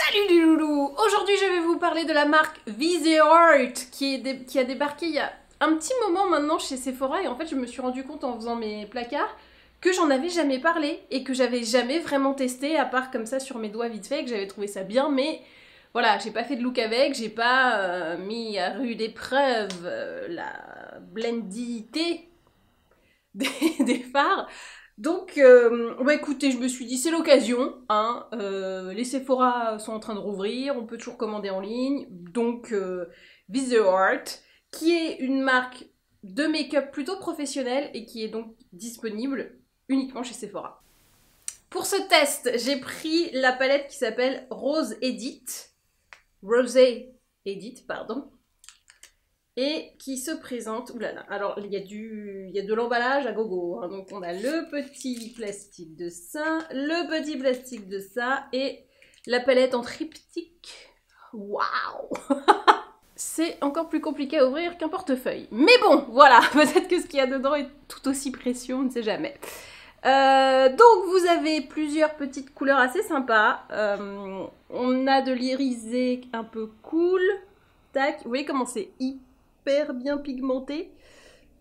Salut les loulous! Aujourd'hui je vais vous parler de la marque Viseart qui a débarqué il y a un petit moment maintenant chez Sephora et en fait je me suis rendu compte en faisant mes placards que j'en avais jamais parlé et que j'avais jamais vraiment testé à part comme ça sur mes doigts vite fait, que j'avais trouvé ça bien mais voilà, j'ai pas fait de look avec, j'ai pas mis à rude épreuve la blendité des fards. Donc, bah écoutez, je me suis dit, c'est l'occasion, hein, les Sephora sont en train de rouvrir, on peut toujours commander en ligne, donc Viseart, qui est une marque de make-up plutôt professionnelle et qui est donc disponible uniquement chez Sephora. Pour ce test, j'ai pris la palette qui s'appelle Rosé Edit, pardon, et qui se présente, oulala, alors il y a de l'emballage à gogo, hein, donc on a le petit plastique de ça, le petit plastique de ça, et la palette en triptyque, waouh. C'est encore plus compliqué à ouvrir qu'un portefeuille, mais bon, voilà, peut-être que ce qu'il y a dedans est tout aussi précieux, on ne sait jamais. Donc vous avez plusieurs petites couleurs assez sympas, on a de l'irisé un peu cool, tac, vous voyez comment c'est hyper bien pigmenté,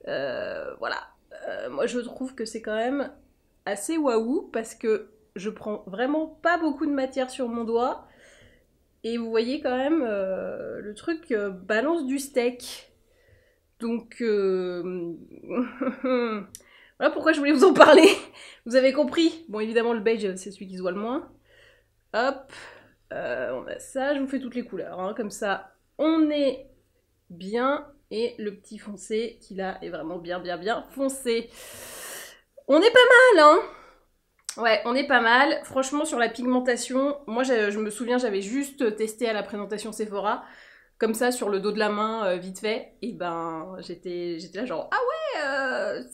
voilà, moi je trouve que c'est quand même assez waouh parce que je prends vraiment pas beaucoup de matière sur mon doigt et vous voyez quand même le truc balance du steak, donc voilà pourquoi je voulais vous en parler. Vous avez compris. Bon, évidemment le beige c'est celui qui se voit le moins. Hop, on a ça, je vous fais toutes les couleurs, hein, comme ça on est bien, et le petit foncé qui là est vraiment bien foncé. On est pas mal, hein. Ouais, on est pas mal. Franchement, sur la pigmentation, moi je me souviens, j'avais juste testé à la présentation Sephora, comme ça sur le dos de la main, vite fait, et ben j'étais là genre ah ouais,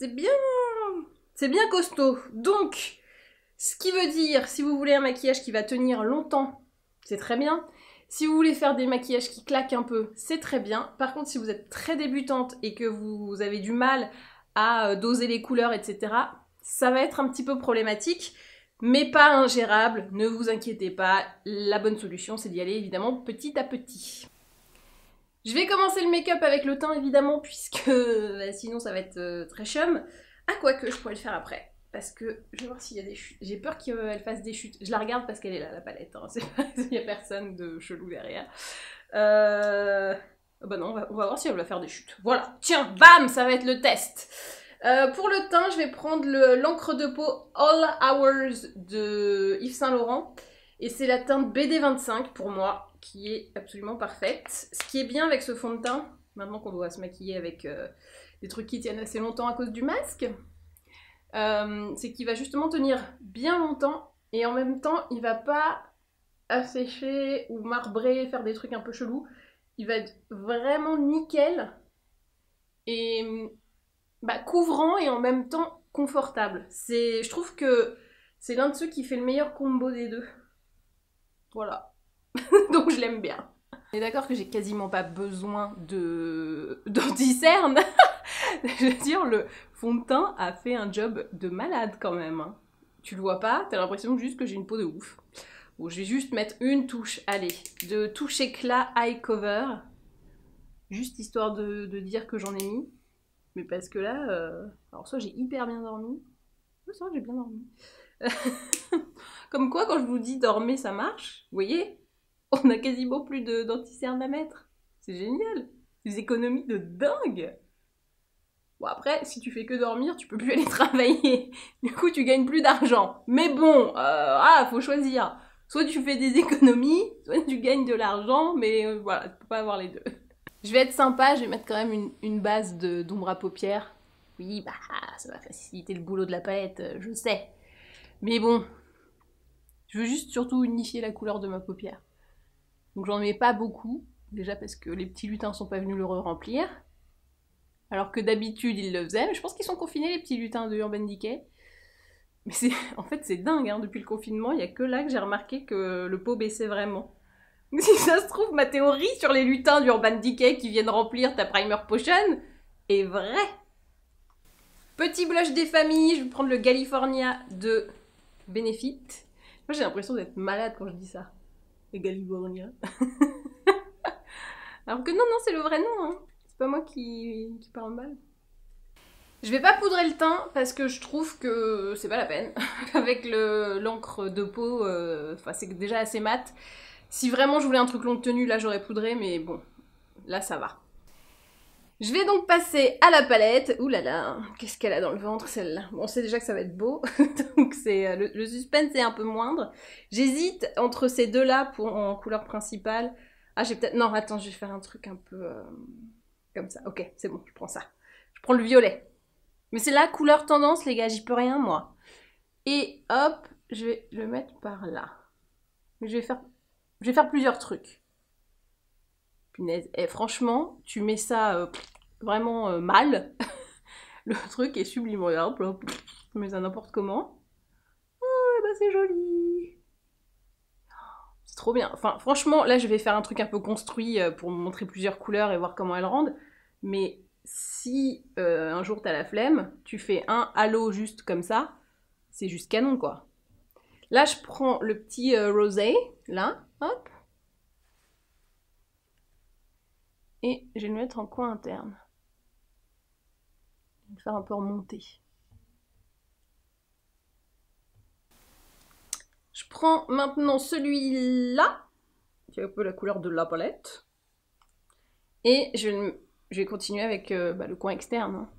c'est bien costaud. Donc, ce qui veut dire, si vous voulez un maquillage qui va tenir longtemps, c'est très bien. Si vous voulez faire des maquillages qui claquent un peu, c'est très bien. Par contre, si vous êtes très débutante et que vous avez du mal à doser les couleurs, etc., ça va être un petit peu problématique, mais pas ingérable, ne vous inquiétez pas. La bonne solution, c'est d'y aller évidemment petit à petit. Je vais commencer le make-up avec le teint évidemment, puisque sinon ça va être très chum. Ah, quoique, je pourrais le faire après. Parce que je vais voir s'il y a des chutes. J'ai peur qu'elle fasse des chutes. Je la regarde parce qu'elle est là, la palette. Hein. Il n'y a personne de chelou derrière. Bah non, on va voir si elle va faire des chutes. Voilà. Tiens, bam, ça va être le test. Pour le teint, je vais prendre l'encre de peau All Hours de Yves Saint Laurent. Et c'est la teinte BD25 pour moi, qui est absolument parfaite. Ce qui est bien avec ce fond de teint, maintenant qu'on doit se maquiller avec des trucs qui tiennent assez longtemps à cause du masque, c'est qu'il va justement tenir bien longtemps et en même temps il va pas assécher ou marbrer, faire des trucs un peu chelous. Il va être vraiment nickel et bah, couvrant et en même temps confortable. Je trouve que c'est l'un de ceux qui fait le meilleur combo des deux. Voilà. Donc je l'aime bien. On est d'accord que j'ai quasiment pas besoin d'anti-cerne. Je veux dire, le fond de teint a fait un job de malade quand même. Hein. Tu le vois pas, t'as l'impression juste que j'ai une peau de ouf. Bon, je vais juste mettre une touche, allez, de touche éclat eye cover. Juste histoire de dire que j'en ai mis. Mais parce que là, alors soit j'ai hyper bien dormi. Oui, c'est vrai, j'ai bien dormi. Comme quoi, quand je vous dis dormez, ça marche. Vous voyez, on a quasiment plus d'anti-cerne à mettre. C'est génial. Des économies de dingue. Bon après, si tu fais que dormir, tu peux plus aller travailler. Du coup, tu gagnes plus d'argent. Mais bon, faut choisir. Soit tu fais des économies, soit tu gagnes de l'argent, mais voilà, tu peux pas avoir les deux. Je vais être sympa, je vais mettre quand même une base d'ombre à paupières. Oui, bah, ça va faciliter le boulot de la palette, je sais. Mais bon, je veux juste surtout unifier la couleur de ma paupière. Donc j'en mets pas beaucoup, déjà parce que les petits lutins sont pas venus le remplir. Alors que d'habitude ils le faisaient, mais je pense qu'ils sont confinés les petits lutins de Urban Decay. Mais en fait c'est dingue, hein, depuis le confinement, il y a que là que j'ai remarqué que le pot baissait vraiment. Si ça se trouve, ma théorie sur les lutins d'Urban Decay qui viennent remplir ta primer potion est vraie. Petit blush des familles, je vais prendre le California de Benefit. Moi j'ai l'impression d'être malade quand je dis ça. et Galibornia. Alors que non, non, c'est le vrai nom, hein. C'est pas moi qui parle mal. Je vais pas poudrer le teint parce que je trouve que c'est pas la peine. Avec l'encre de peau, c'est déjà assez mat. Si vraiment je voulais un truc longue tenue, là j'aurais poudré, mais bon, là ça va. Je vais donc passer à la palette. Ouh là là, qu'est-ce qu'elle a dans le ventre celle-là. Bon, on sait déjà que ça va être beau, donc c'est le suspense est un peu moindre. J'hésite entre ces deux-là en couleur principale. Ah, j'ai peut-être... Non, attends, je vais faire un truc un peu comme ça. Ok, c'est bon, je prends ça. Je prends le violet. Mais c'est la couleur tendance, les gars, j'y peux rien, moi. Et hop, je vais le mettre par là. Mais je vais faire plusieurs trucs. Punaise. Et franchement, tu mets ça vraiment mal. Le truc est sublime. Regarde, tu mets ça n'importe comment. Oh, bah c'est joli. C'est trop bien. Enfin, franchement, là, je vais faire un truc un peu construit pour me montrer plusieurs couleurs et voir comment elles rendent. Mais si un jour t'as la flemme, tu fais un halo juste comme ça, c'est juste canon, quoi. Là, je prends le petit rosé, là, hop. Et je vais le mettre en coin interne. Je vais le faire un peu remonter. Je prends maintenant celui-là, qui est un peu la couleur de la palette. Et je vais continuer avec le coin externe. Hein.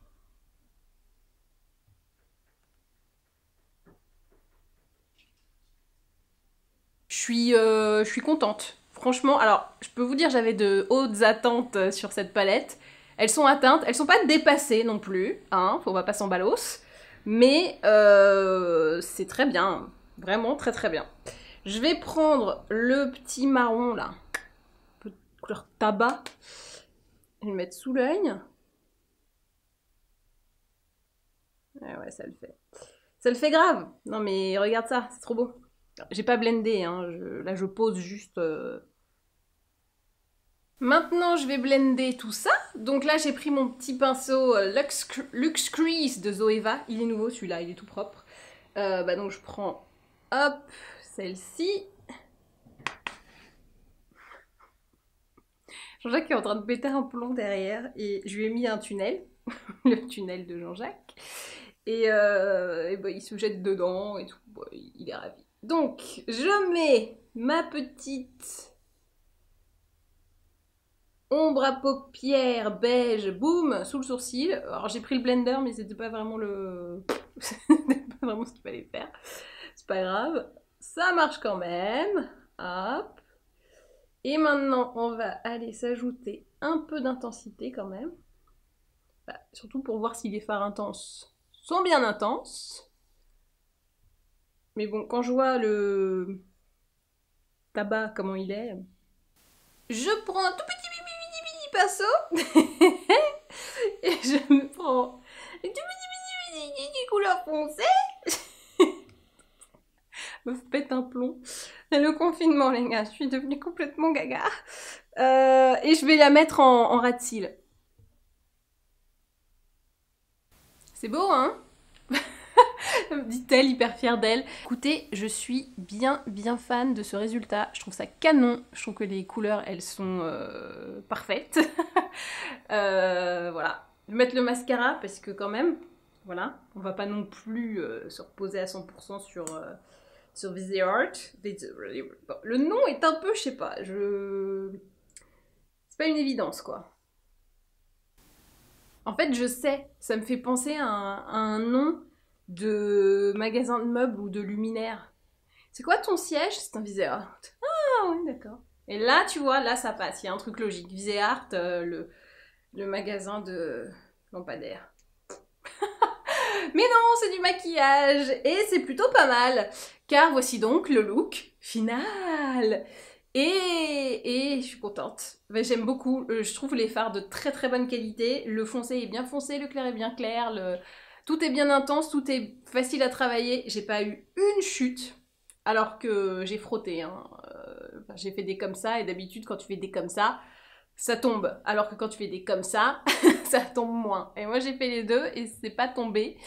Je suis contente. Franchement, alors, je peux vous dire, j'avais de hautes attentes sur cette palette. Elles sont atteintes, elles sont pas dépassées non plus, hein, faut pas s'en ballos. Mais c'est très bien, vraiment très très bien. Je vais prendre le petit marron là, un peu de couleur tabac. Je vais le mettre sous l'œil. Ouais, ça le fait. Ça le fait grave. Non mais regarde ça, c'est trop beau. J'ai pas blendé, hein. Là je pose juste... Maintenant je vais blender tout ça. Donc là j'ai pris mon petit pinceau Luxe Crease de Zoeva. Il est nouveau celui-là, il est tout propre. Donc je prends, hop, celle-ci. Jean-Jacques est en train de péter un plomb derrière et je lui ai mis un tunnel. Le tunnel de Jean-Jacques. Et il se jette dedans et tout. Bon, il est ravi. Donc, je mets ma petite ombre à paupières beige, boum, sous le sourcil. Alors, j'ai pris le blender, mais c'était pas vraiment c'était pas vraiment ce qu'il fallait faire. C'est pas grave. Ça marche quand même. Hop. Et maintenant, on va aller s'ajouter un peu d'intensité quand même. Surtout pour voir si les fards intenses sont bien intenses. Mais bon, quand je vois le tabac, comment il est, je prends un tout petit pinceau et je me prends une tout petit couleur foncée. Me pète un plomb. Le confinement, les gars, je suis devenue complètement gaga. Et je vais la mettre en ras de cils. C'est beau, hein? Dit-elle, hyper fière d'elle. Écoutez, je suis bien fan de ce résultat. Je trouve ça canon. Je trouve que les couleurs, elles sont parfaites. Voilà. Je vais mettre le mascara parce que quand même, voilà, on va pas non plus se reposer à 100% sur Viseart. Le nom est un peu, je sais pas, c'est pas une évidence, quoi. En fait, je sais, ça me fait penser à un nom de magasin de meubles ou de luminaires. C'est quoi ton siège? C'est un Viseart. Ah oui, d'accord. Et là, tu vois, là ça passe, il y a un truc logique. Viseart, le magasin de lampadaires. Mais non, c'est du maquillage et c'est plutôt pas mal. Car voici donc le look final. Et je suis contente. J'aime beaucoup. Je trouve les fards de très bonne qualité. Le foncé est bien foncé, le clair est bien clair. Tout est bien intense, tout est facile à travailler. J'ai pas eu une chute alors que j'ai frotté. Hein. J'ai fait des comme ça et d'habitude quand tu fais des comme ça tombe. Alors que quand tu fais des comme ça tombe moins. Et moi j'ai fait les deux et c'est pas tombé.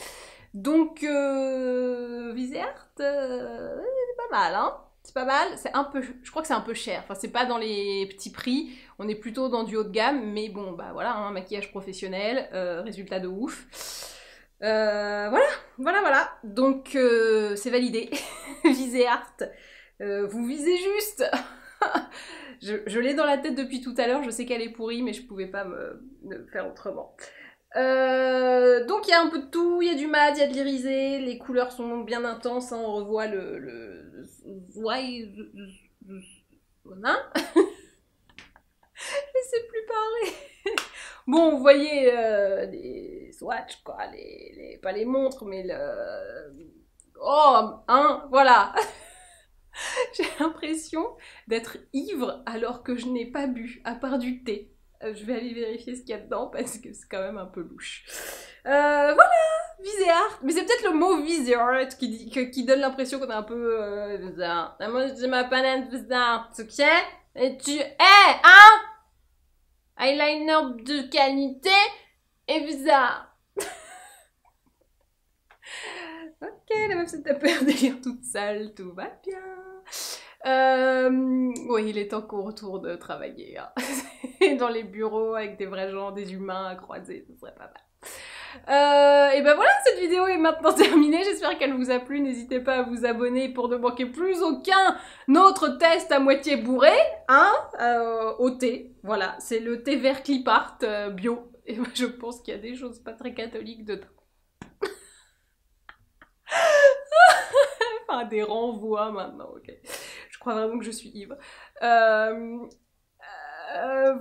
Donc Viseart, c'est pas mal, hein. c'est pas mal. C'est un peu, je crois que c'est un peu cher. Enfin, c'est pas dans les petits prix. On est plutôt dans du haut de gamme. Mais bon, bah voilà, hein, maquillage professionnel, résultat de ouf. Voilà. Donc, c'est validé. Visez art. Vous visez juste. Je l'ai dans la tête depuis tout à l'heure. Je sais qu'elle est pourrie, mais je pouvais pas me faire autrement. Donc il y a un peu de tout, il y a du mat, il y a de l'irisé, les couleurs sont bien intenses, hein, on revoit le... Hein. Je sais plus parler. Bon, vous voyez les swatchs, quoi, pas les montres, mais le... Oh, hein, voilà. J'ai l'impression d'être ivre alors que je n'ai pas bu, à part du thé. Je vais aller vérifier ce qu'il y a dedans parce que c'est quand même un peu louche. Voilà, visé art. Mais c'est peut-être le mot visé art qui donne l'impression qu'on est un peu bizarre. Moi, je m'appelle bizarre, ok? Et tu es un eyeliner de qualité et bizarre. Ok, la meuf s'est tapée un délire toute seule, tout va bien. Oui, il est temps qu'on retourne travailler. Hein. Dans les bureaux avec des vrais gens, des humains à croiser, ce serait pas mal. Et ben voilà, cette vidéo est maintenant terminée. J'espère qu'elle vous a plu. N'hésitez pas à vous abonner pour ne manquer plus aucun autre test à moitié bourré, hein, au thé. Voilà, c'est le thé vert clip art bio. Et moi, je pense qu'il y a des choses pas très catholiques dedans. Enfin, des renvois maintenant, ok. Je crois vraiment que je suis ivre.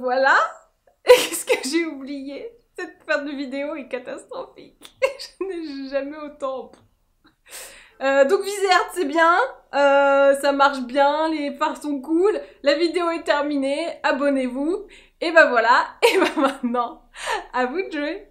Voilà. Qu'est-ce que j'ai oublié? Cette fin de vidéo est catastrophique. Je n'ai jamais autant... donc visé art c'est bien, ça marche bien, les fards sont cool, la vidéo est terminée, abonnez-vous, et ben voilà, et ben maintenant, à vous de jouer.